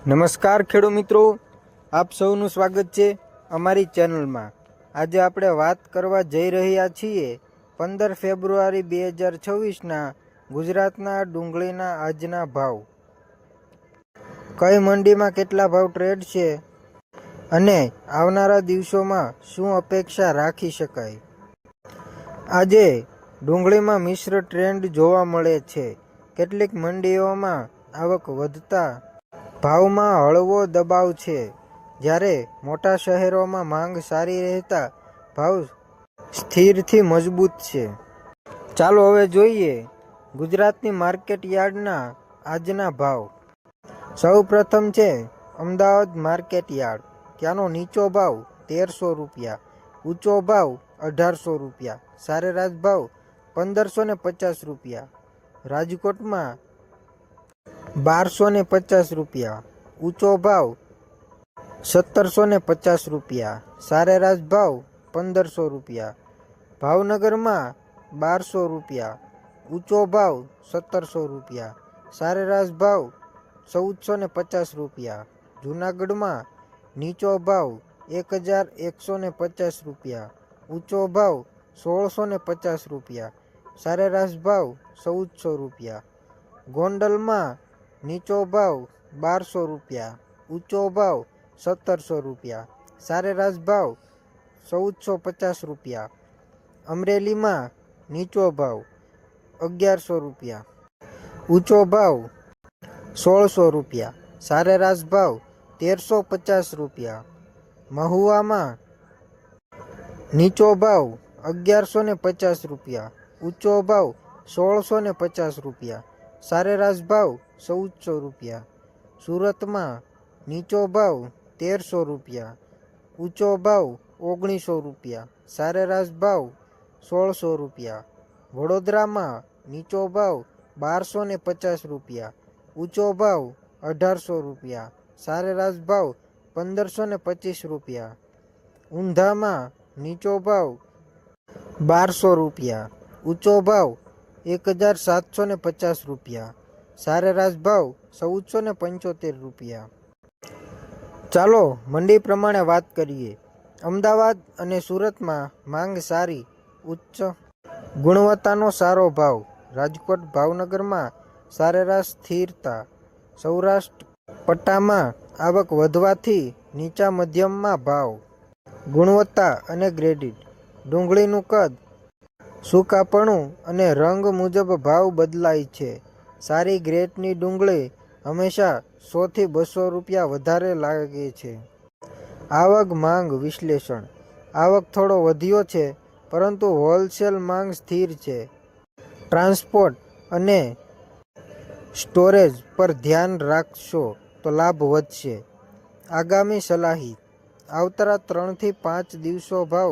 નમસ્કાર ખેડૂત મિત્રો, આપ સૌનું સ્વાગત છે અમારી ચેનલમાં। આજે આપણે વાત કરવા જઈ રહ્યા છીએ 15 ફેબ્રુઆરી 2026ના ગુજરાતના ડુંગળીના આજના ભાવ, કઈ મંડીમાં કેટલા ભાવ ટ્રેડ છે અને આવનારા દિવસોમાં શું અપેક્ષા રાખી શકાય। આજે ડુંગળીમાં મિશ્ર ટ્રેન્ડ જોવા મળે છે। કેટલીક મંડીઓમાં આવક વધતા ભાવમાં હળવો દબાવ છે, જ્યારે મોટા શહેરોમાં માંગ સારી રહેતા ભાવ સ્થિરથી મજબૂત છે। ચાલો હવે જોઈએ ગુજરાતની માર્કેટ યાર્ડના આજના ભાવ। સૌ પ્રથમ છે અમદાવાદ માર્કેટ યાર્ડ। ત્યાંનો નીચો ભાવ 1300 રૂપિયા, ઊંચો ભાવ 1800 રૂપિયા, સરેરાશ ભાવ 1550 રૂપિયા। રાજકોટમાં 1250 રૂપિયા, ઊંચો ભાવ 1750 રૂપિયા, સરેરાશ ભાવ 1500 રૂપિયા। ભાવનગરમાં 1200 રૂપિયા, ઊંચો ભાવ 1700 રૂપિયા, સરેરાશ ભાવ 1450 રૂપિયા। જૂનાગઢમાં નીચો ભાવ 1150 રૂપિયા, ઊંચો ભાવ 1650 રૂપિયા, સરેરાશ ભાવ 1400 રૂપિયા। ગોંડલમાં નીચો ભાવ 1200 રૂપિયા, ઊંચો ભાવ 1700 રૂપિયા, સરેરાશ ભાવ 1450 રૂપિયા। અમરેલીમાં નીચો ભાવ 1100 રૂપિયા, ઊંચો ભાવ 1600 રૂપિયા, સરેરાશ ભાવ 1350 રૂપિયા। મહુવામાં નીચો ભાવ 1150 રૂપિયા, ઊંચો ભાવ 1650 રૂપિયા, સરેરાશ ભાવ 1400 રૂપિયા। સુરતમાં નીચો ભાવ 1300 રૂપિયા, ઊંચો ભાવ 1900 રૂપિયા, સરેરાશ ભાવ 1600 રૂપિયા। વડોદરામાં નીચો ભાવ 1250 રૂપિયા, ઊંચો ભાવ 1800 રૂપિયા, સરેરાશ ભાવ 1525 રૂપિયા। ઊંઝામાં નીચો ભાવ 1200 રૂપિયા, ઊંચો ભાવ 1750 રૂપિયા, સરેરાશ ભાવ 1475 રૂપિયા। ચાલો મંડી પ્રમાણે વાત કરીએ। અમદાવાદ અને સુરતમાં માંગ સારી, ઉચ્ચ ગુણવત્તાનો સારો ભાવ। રાજકોટ ભાવનગરમાં સરેરાશ સ્થિરતા। સૌરાષ્ટ્ર પટ્ટામાં આવક વધવાથી નીચા મધ્યમમાં ભાવ। ગુણવત્તા અને ગ્રેડિડ ડુંગળીનું કદ, સૂકાપણું અને રંગ મુજબ ભાવ બદલાય છે। સારી ગ્રેડની ડુંગળી હંમેશા 100 થી 200 રૂપિયા વધારે લાગે છે। આવક માંગ વિશ્લેષણ। આવક થોડો વધ્યો છે, પરંતુ હોલસેલ માંગ સ્થિર છે। ટ્રાન્સપોર્ટ અને સ્ટોરેજ પર ધ્યાન રાખશો તો લાભ વધશે। આગામી સલાહી। આવતા 3 થી 5 દિવસો ભાવ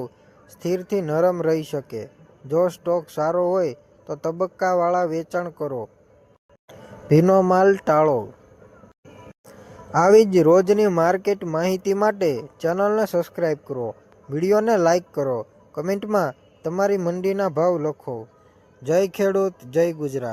સ્થિરથી નરમ રહી શકે। જો સ્ટોક સારો હોય તો તબક્કાવાળા વેચાણ કરો, ભીનો માલ ટાળો। આવી જ રોજની માર્કેટ માહિતી માટે ચેનલને સબસ્ક્રાઇબ કરો, વિડીયોને લાઇક કરો, કમેન્ટમાં તમારી મંડીના ભાવ લખો। જય ખેડૂત, જય ગુજરાત।